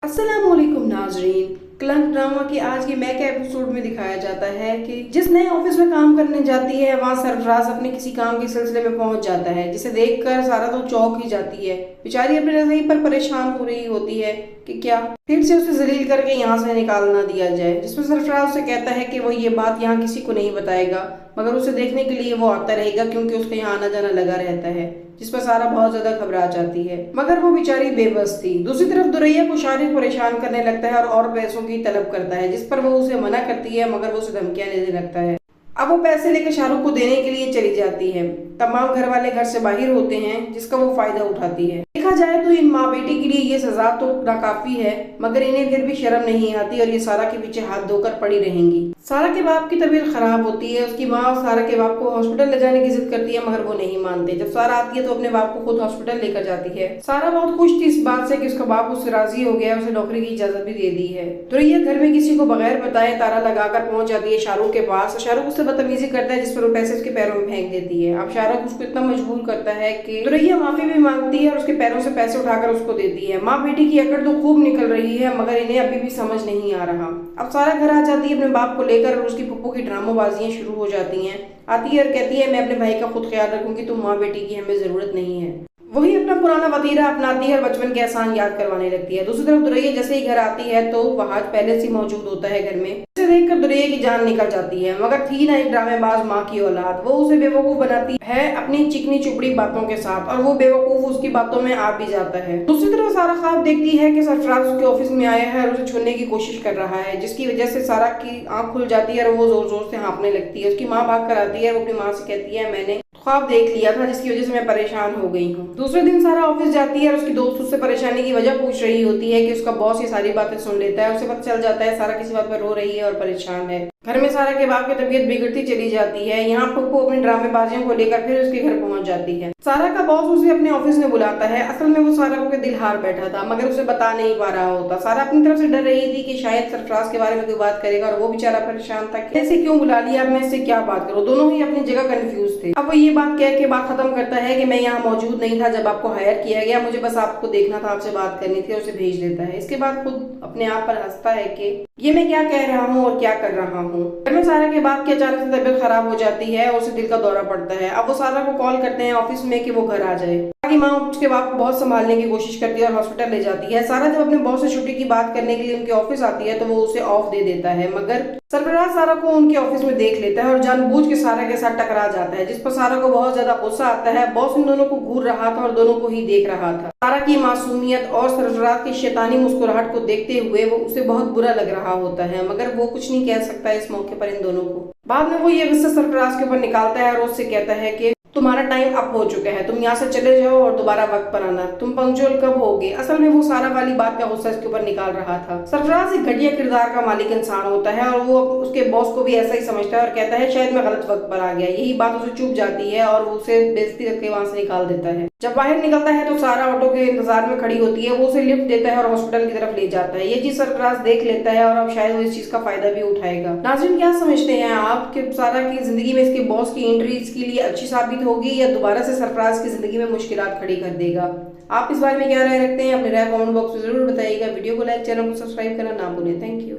अस्सलामुअलैकुम नाजरीन। क्लंक ड्रामा के आज के मैक एपिसोड में दिखाया जाता है कि जिस नए ऑफिस में काम करने जाती है वहाँ सरफराज अपने किसी काम के सिलसिले में पहुंच जाता है, जिसे देखकर सारा तो चौंक ही जाती है। बेचारी अपने रज़ाई पर परेशान हो रही होती है कि क्या फिर से उसे जलील करके यहाँ से निकाल ना दिया जाए, जिसमें सरफराज उसे कहता है कि वो ये बात यहाँ किसी को नहीं बताएगा, मगर उसे देखने के लिए वो आता रहेगा क्योंकि उसका यहाँ आना जाना लगा रहता है। जिस पर सारा बहुत ज्यादा घबरा जाती है, मगर वो बेचारी बेबस थी। दूसरी तरफ दुरैया को शारिक परेशान करने लगता है और पैसों की तलब करता है, जिस पर वो उसे मना करती है, मगर वो उसे धमकियां देने लगता है। अब वो पैसे लेकर शाहरुख को देने के लिए चली जाती है। तमाम घर वाले घर से बाहर होते हैं, जिसका वो फायदा उठाती है। देखा जाए तो इन माँ बेटी के लिए ये सजा तो नाकाफी है, मगर इन्हें फिर भी शर्म नहीं आती और ये सारा के पीछे हाथ धोकर पड़ी रहेंगी। सारा के बाप की तबीयत खराब होती है। उसकी माँ सारा के बाप को हॉस्पिटल ले जाने की जिद करती है, मगर वो नहीं मानते। जब सारा आती है तो अपने बाप को खुद हॉस्पिटल लेकर जाती है। सारा बहुत खुश थी इस बात से कि उसका बाप उससे राजी हो गया, उसे नौकरी की इजाजत भी दे दी है। तो ये घर में किसी को बगैर बताए ताला लगाकर पहुंच जाती है शाहरुख के पास। शाहरुख उससे बदतमीजी करता है, जिस पर वो पैसे उसके पैरों में फेंक देती है। अब शाहरुख उसको इतना मजबूर करता है कि दुरैया माफी भी मांगती है और उसके पैरों से पैसे उठाकर उसको देती है। माँ बेटी की अकड़ तो खूब निकल रही है, मगर इन्हें अभी भी समझ नहीं आ रहा। अब सारा घर आ जाती है अपने बाप को लेकर और उसकी पप्पू की ड्रामाबाजियां शुरू हो जाती हैं। आती है और कहती है, मैं अपने भाई का खुद ख्याल रखूंगी, तुम माँ बेटी की हमें जरूरत नहीं है। वही अपना पुराना वतीरा अपनाती है और बचपन के एहसान याद करवाने लगती है। दूसरी तरफ दुरैया जैसे ही घर आती है तो वहाज पहले से मौजूद होता है घर में। उसे देखकर दुरैया की जान निकल जाती है, मगर थी ना एक ड्रामेबाज माँ की औलाद। वो उसे बेवकूफ बनाती है अपनी चिकनी चुपड़ी बातों के साथ, और वो बेवकूफ उसकी बातों में आ भी जाता है। दूसरी तरफ सारा ख्वाब देखती है कि सरफराज उसके ऑफिस में आया है और उसे छूने की कोशिश कर रहा है, जिसकी वजह से सारा की आंख खुल जाती है और वो जोर जोर से हाँफने लगती है। उसकी माँ भाग कर आती है, वो अपनी माँ से कहती है, मैंने ख्वाब देख लिया था जिसकी वजह से मैं परेशान हो गई हूँ। दूसरे दिन सारा ऑफिस जाती है और उसकी दोस्त उससे परेशानी की वजह पूछ रही होती है कि उसका बॉस ये सारी बातें सुन लेता है। उसे पता चल जाता है सारा किसी बात पर रो रही है और परेशान है। घर में सारा के बाप की तबीयत बिगड़ती चली जाती है। यहाँ पप्पू अपनी ड्रामेबाजियों को लेकर फिर उसके घर पहुंच जाती है। सारा का बॉस उसे अपने ऑफिस में बुलाता है। असल में वो सारा को दिल हार बैठा था, मगर उसे बता नहीं पा रहा होता। सारा अपनी तरफ से डर रही थी कि शायद सरफराज के बारे में कोई बात करेगा, और वो बेचारा परेशान था कि ऐसे क्यों बुला लिया, अब मैं इससे क्या बात करूँ। दोनों ही अपनी जगह कंफ्यूज थे। अब वो ये बात कह के बात खत्म करता है कि मैं यहाँ मौजूद नहीं था जब आपको हायर किया गया, मुझे बस आपको देखना था, आपसे बात करनी थी, और उसे भेज देता है। इसके बाद खुद अपने आप पर हंसता है कि ये मैं क्या कह रहा हूँ और क्या कर रहा हूँ। घर में सारा के बाप की अचानक से तबीयत खराब हो जाती है और उसे दिल का दौरा पड़ता है। अब वो सारा को कॉल करते हैं ऑफिस में कि वो घर आ जाए। की माँ उसके बाप को बहुत संभालने की कोशिश करती है और हॉस्पिटल ले जाती है। सारा जब अपने बॉस से छुट्टी की बात करने के लिए उनके ऑफिस आती है तो वो उसे ऑफ दे देता है, मगर सरफराज सारा को उनके ऑफिस में देख लेता है और जानबूझ के सारा के साथ टकरा जाता है, जिस पर सारा को बहुत ज्यादा गुस्सा आता है। बॉस इन दोनों को घूर रहा था और दोनों को ही देख रहा था। सारा की मासूमियत और सरफराज की शैतानी मुस्कुराहट को देखते हुए वो उसे बहुत बुरा लग रहा होता है, मगर वो कुछ नहीं कह सकता इस मौके पर इन दोनों को। बाद में वो ये गुस्सा सरफराज के ऊपर निकालता है और उससे कहता है कि तुम्हारा टाइम अप हो चुका है, तुम यहाँ से चले जाओ और दोबारा वक्त पर आना, तुम पंक्चुअल कब होगे। असल में वो सारा वाली बात का गुस्सा इसके ऊपर निकाल रहा था। सरफराज एक घटिया किरदार का मालिक इंसान होता है और वो उसके बॉस को भी ऐसा ही समझता है और कहता है शायद मैं गलत वक्त पर आ गया। यही बात उसे चुप जाती है और वो उसे बेइज्जती करके वहां से निकाल देता है। जब बाहर निकलता है तो सारा ऑटो के इंतजार में खड़ी होती है। वो उसे लिफ्ट देता है और हॉस्पिटल की तरफ ले जाता है। ये चीज सरफराज देख लेता है और अब शायद वो इस चीज का फायदा भी उठाएगा। नाज़रीन, क्या समझते हैं आप कि सारा की जिंदगी में इसके बॉस की एंट्री इसके लिए अच्छी साबित होगी या दोबारा से सरफराज की जिंदगी में मुश्किलात खड़ी कर देगा? आप इस बारे में क्या राय रखते हैं? अपनी राय कमेंट बॉक्स में जरूर बताइएगा। वीडियो को लाइक, चैनल को सब्सक्राइब करना ना भूलें। Thank you.